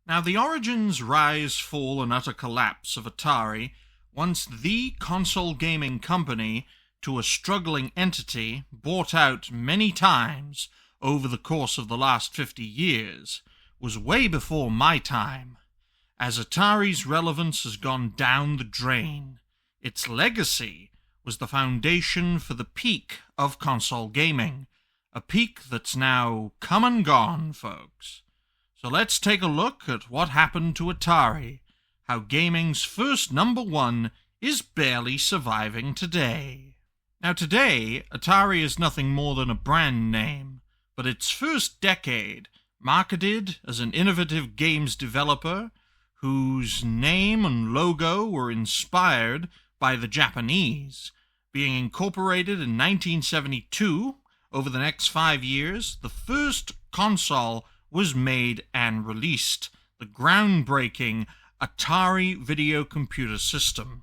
Now, the origins, rise, fall, and utter collapse of Atari, once the console gaming company to a struggling entity bought out many times over the course of the last 50 years, was way before my time, as Atari's relevance has gone down the drain. Its legacy was the foundation for the peak of console gaming, a peak that's now come and gone, folks. So let's take a look at what happened to Atari, how gaming's first number one is barely surviving today. Now today, Atari is nothing more than a brand name, but its first decade, marketed as an innovative games developer whose name and logo were inspired by the Japanese, being incorporated in 1972, over the next 5 years, the first console was made and released, the groundbreaking Atari Video Computer System.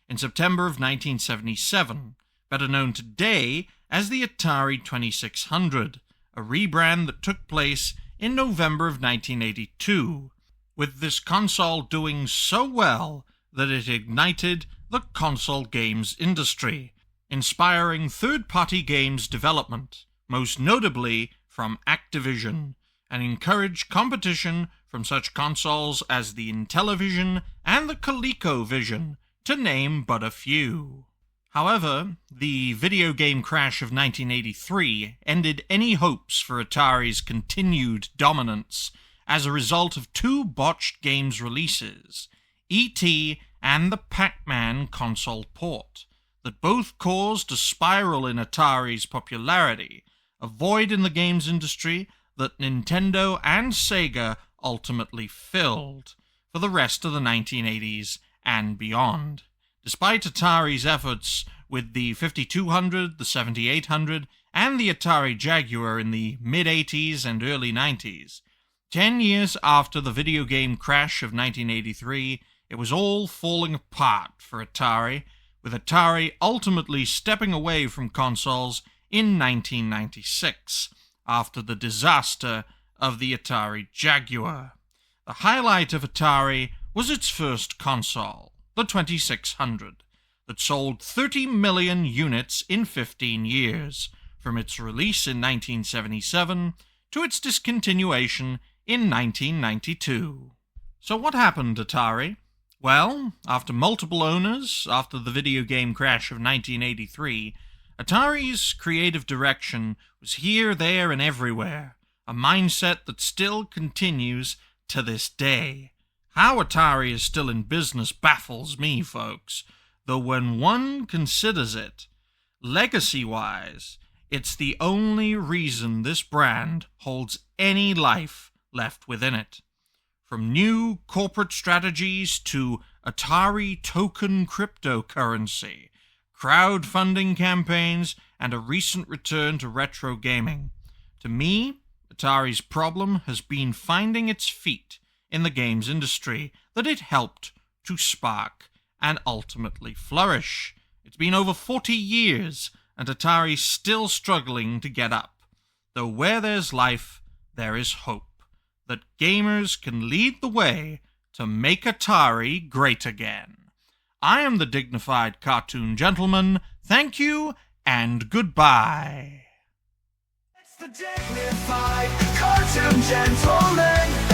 In September of 1977, better known today as the Atari 2600, a rebrand that took place in November of 1982, with this console doing so well that it ignited the console games industry, inspiring third-party games development, most notably from Activision, and encouraged competition from such consoles as the Intellivision and the ColecoVision, to name but a few. However, the video game crash of 1983 ended any hopes for Atari's continued dominance as a result of two botched games releases, E.T. and the Pac-Man console port, that both caused a spiral in Atari's popularity, a void in the games industry that Nintendo and Sega ultimately filled for the rest of the 1980s and beyond. Despite Atari's efforts with the 5200, the 7800, and the Atari Jaguar in the mid-80s and early 90s, 10 years after the video game crash of 1983, it was all falling apart for Atari, with Atari ultimately stepping away from consoles in 1996, after the disaster of the Atari Jaguar. The highlight of Atari was its first console, the 2600, that sold 30 million units in 15 years, from its release in 1977 to its discontinuation in 1992. So what happened, Atari? Well, after multiple owners, after the video game crash of 1983, Atari's creative direction was here, there, and everywhere, a mindset that still continues to this day. How Atari is still in business baffles me, folks, though when one considers it, legacy-wise, it's the only reason this brand holds any life left within it. From new corporate strategies to Atari token cryptocurrency, crowdfunding campaigns, and a recent return to retro gaming. To me, Atari's problem has been finding its feet in the games industry that it helped to spark and ultimately flourish. It's been over 40 years, and Atari's still struggling to get up. Though where there's life, there is hope that gamers can lead the way to make Atari great again. I am the Dignified Cartoon Gentleman. Thank you, and goodbye. It's the Dignified Cartoon Gentleman.